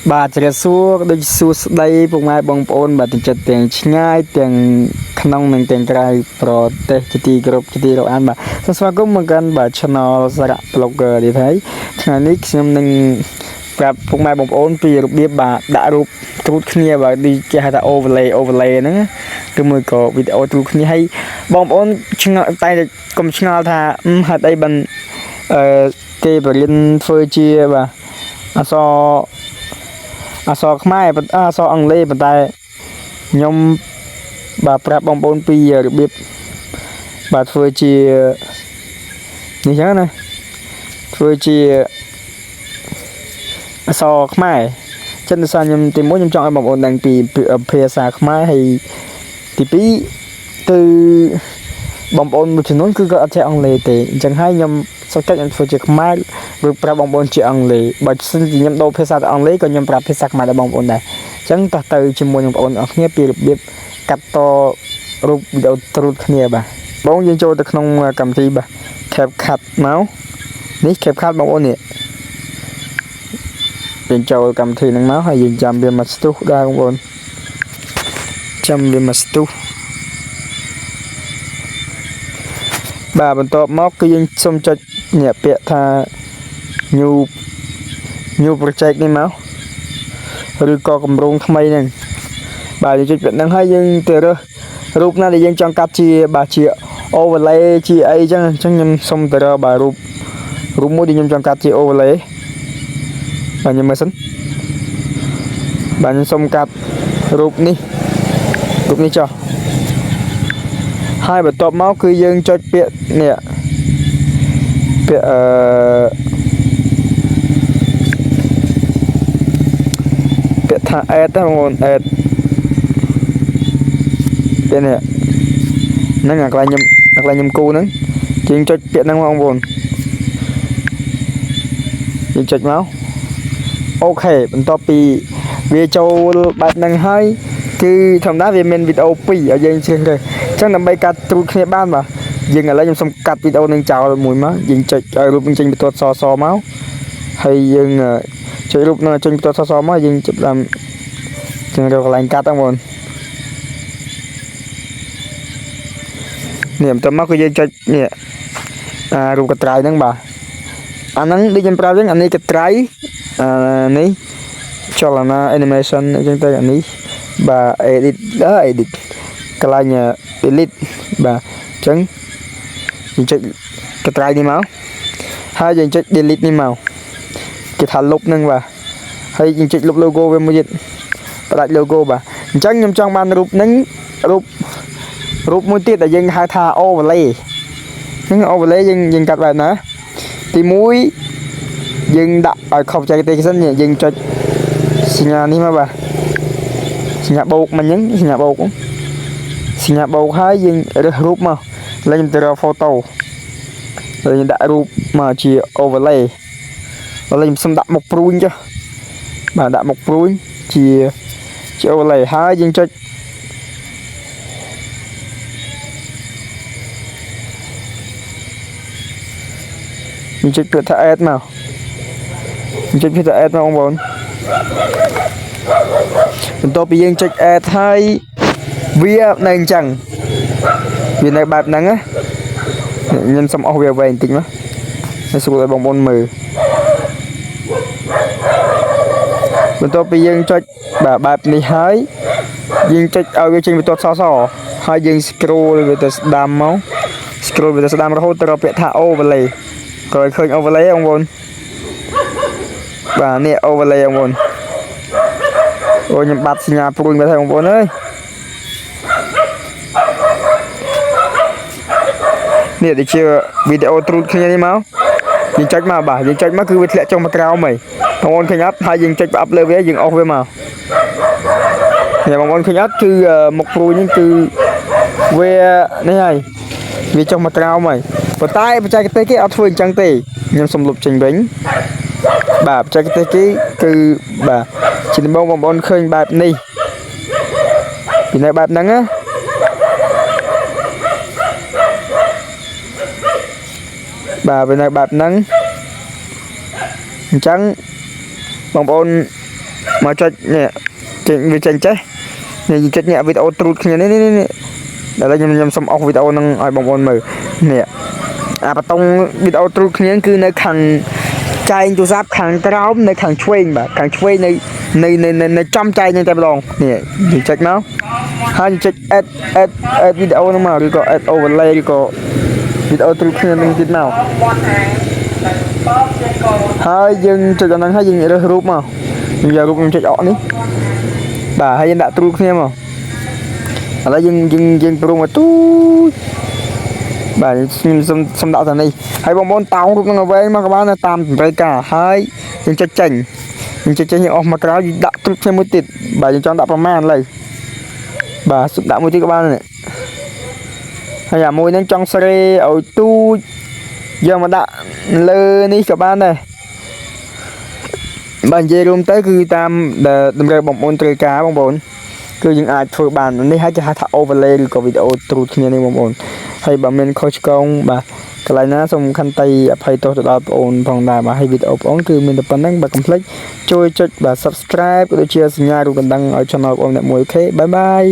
បាទជ្រាបសួរដូចសួស្ដីពុកម៉ែបងប្អូនបាទទាំងចិត្តទាំងឆ្ងាយទាំងក្នុងនិងទាំងក្រៅប្រទេសជាទីគោរពជាទីរាប់អានបាទសូមស្វាគមន៍មកកាន់បាទ Channel សារៈ Blogger នេះហើយថ្ងៃនេះខ្ញុំនឹងប្រាប់ពុកម៉ែបងប្អូនពីរបៀបបាទដាក់រូបត្រួតគ្នាបាទដូចគេហៅថា overlay ហ្នឹងឬមួយក៏វីដេអូត្រួតគ្នាហើយបងប្អូនឆ្ងល់តែកុំឆ្ងល់ថាហេតុអីបានគេបរៀនធ្វើជាបាទអក្សរខ្មែរអក្សរអង់គ្លេសប៉ុន្តែខ្ញុំបាទប្រាប់បងប្អូនពីរបៀបបាទធ្វើជានេះចឹងណាធ្វើជាអក្សរខ្មែរចិនភាសាខ្ញុំទី1ខ្ញុំចង់ឲ្យបងប្អូនដឹងពីភាសាខ្មែរហើយទី2គឺបងប្អូនមួយចំនួនគឺគាត់អត់ចេះអង់គ្លេសទេអញ្ចឹងហើយខ្ញុំសុខចិត្តខ្ញុំធ្វើជាខ្មែរឬប្រាប់បងប្អូនជាអង់គ្លេសបើសិនជាខ្ញុំដូរភាសាទៅអង់គ្លេសក៏ខ្ញុំប្រាប់ភាសាខ្មែរដល់បងប្អូនដែរអញ្ចឹងតោះទៅជាមួយបងប្អូនអរគ្នាពីរបៀបកាត់តរូបវីដេអូត្រួតគ្នាបាទបងយើងចូលទៅក្នុងកម្មវិធីបាទ CapCut មកនេះ CapCut បងប្អូននេះយើងចូលកម្មវិធីហ្នឹងមកហើយយើងចាំវាមកស្ទុះដែរបងប្អូនចាំវាមកស្ទុះបាទបន្ទាប់មកគឺយើងសុំចុចនេះពាក្យថា new project នេះមកឬក៏គម្រោងថ្មីហ្នឹងបាទយើងចុចពាក្យហ្នឹងហើយយើងទៅរើសរូបណាដែលយើងចង់កាត់ជាបាទជា overlay ជាអីចឹងខ្ញុំសុំទៅរើបាទរូបមួយដែលខ្ញុំចង់កាត់ជា overlay បាទខ្ញុំមើលសិនបាទខ្ញុំសុំកាត់រូបនេះចុះហើយបន្ទាប់មកគឺយើងចុចពាក្យនេះពាក្យពាក្យថា add ហ្នឹងបងប្អូន add ពាក្យនេះហ្នឹងអាកន្លែងខ្ញុំគូហ្នឹងយើងចុចពាក្យហ្នឹងបងប្អូនយើងចុចមកអូខេបន្ទាប់ពីវាចូលបែបហ្នឹងហើយគឺធម្មតាវាមានវីដេអូ2ឲ្យយើងជ្រើសរើសអញ្ចឹងដើម្បីកាត់ត្រួតគ្នាបានបាទយើងឥឡូវខ្ញុំសុំកាត់វីដេអូនឹងចោលមួយមកយើងចុចឲ្យរូបនឹងចេញបន្ទាត់សមកហើយយើងចុចរូបនឹងចេញបន្ទាត់សមកយើងចាប់តាមចឹងរកកន្លែងកាត់ហ្នឹងបងនេះបន្ទាប់មកគឺយើងចុចនេះរូបកត្រៃហ្នឹងបាទអាហ្នឹងដូចខ្ញុំប្រាប់ចឹងអានេះកត្រៃនេះចលនា animation អញ្ចឹងទៅអានេះបាទ edit កន្លែង delete បាទអញ្ចឹងយើងចុចកត្រៃនេះមកហើយយើងចុច delete នេះមកគេថាលុបហ្នឹងបាទហើយយើងចុចលុប logo វាមួយទៀតផ្ដាច់ logo បាទអញ្ចឹងខ្ញុំចង់បានរូបហ្នឹងរូបមួយទៀតដែលយើងហៅថា overlay ហ្នឹង overlay យើងកាត់បែបណាទី1យើងដាក់ឲ្យខុសបច្ចេកទេសសិនយើងចុចសញ្ញានេះមកបាទសញ្ញាបូកមិញហ្នឹងសញ្ញាបូកហើយយើងរើសរូបមកឡើងខ្ញុំទៅរក photo ហើយយើងដាក់រូបមកជា overlay ហើយខ្ញុំសុំដាក់មុខព្រួញចុះបាទដាក់មុខព្រួញជា overlay ហើយយើងចុចពាក្យថា add មកចុចពាក្យថា add មកបងប្អូនបន្ទាប់ពីយើងចុច add ហើយវានៅអញ្ចឹងវានៅបែបហ្នឹងណាខ្ញុំសុំអស់វាវែងបន្តិចមកហើយស្រួលឲ្យបងប្អូនមើលបន្ទាប់ពីយើងចុចបាទបែបនេះហើយយើងចុចឲ្យវាចេញបន្ទាត់សហើយយើង scroll វាទៅស្ដាំមករហូតទៅរកពាក្យថា overlay ក៏ឃើញ overlay បងប្អូនបាទនេះ overlay បងប្អូនអូខ្ញុំបាត់សញ្ញាព្រួយមកហើយបងប្អូនអើយនេះដូចជាវីដេអូត្រួតគ្នានេះមកយើងចុចមកបាទយើងចុចមកគឺវាធ្លាក់ចុះមកក្រោមហីបងប្អូនឃើញអត់ហើយយើងចុចផ្អាប់លើវាយើងអស់វាមកនេះបងប្អូនឃើញអត់គឺមុខព្រួយនេះគឺវានេះហើយវាចុះមកក្រោមហីប៉ុន្តែបច្ចេកទេសគេអត់ធ្វើអញ្ចឹងទេខ្ញុំសុំលុបចេញវិញបាទបច្ចេកទេសគេគឺបាទជាដំបូងបងប្អូនឃើញបែបនេះពីនៅបែបហ្នឹងណាបាទវានៅបែបហ្នឹងអញ្ចឹងបងប្អូន មកចុចនេះចេញវាចេញចេះនេះចុចនេះវីដេអូទ្រូតគ្នានេះដល់ខ្ញុំសុំអស់វីដេអូនឹងឲ្យបងប្អូនមើលនេះអាបតុងវីដេអូទ្រូតគ្នាគឺនៅខាងចែងទូរស័ព្ទខាងក្រោមនៅខាងឆ្វេងបាទខាងឆ្វេងនៅចំចែងនឹងតែម្ដងនេះយើងចុចមកហើយចុច addវីដេអូហ្នឹងមកឬក៏ add overlay ឬក៏វីដេអូទ្រូតគ្នានឹងទៀតមកហើយយើងចុចអាហ្នឹងហើយយើងរើសរូបមកយើងយករូបខ្ញុំចុចអកនេះបាទហើយយើងដាក់ទ្រូតគ្នាមកឥឡូវយើងប្រុងមកទូចបាទខ្ញុំសុំដាក់ទៅនេះហើយបងប្អូនតោងរូបនឹងឲ្យវែងមកក៏បានតាមតម្រូវការហើយយើងចុចចេញយើងអស់មកក្រោយយើងដាក់ទ្រូតគ្នាមួយទៀតបាទយើងចង់ដាក់ប្រមាណឥឡូវបាទសុំដាក់មួយទៀតក៏បានដែរហើយអាមួយហ្នឹងចង់ស្រេឲ្យទូចយកមកដាក់លើនេះក៏បានដែរបាទនិយាយរួមទៅគឺតាមតម្រូវបងប្អូនត្រូវការបងប្អូនគឺយើងអាចធ្វើបាននេះហើយគេហៅថា overlay ឬក៏វីដេអូទ្រូតគ្នានេះបងប្អូនហើយបើមានខុសឆ្គងបាទកន្លែងណាសូមខន្តីអភ័យទោសទៅដល់បងប្អូនផងដែរបាទហើយវីដេអូបងប្អូនគឺមានតែប៉ុណ្្នឹងបាទកុំភ្លេចជួយចុចបាទ subscribe ក៏ដូចជាសញ្ញារូបកណ្ដឹងឲ្យ channel បងប្អូនអ្នកមួយអូខេបាយបាយ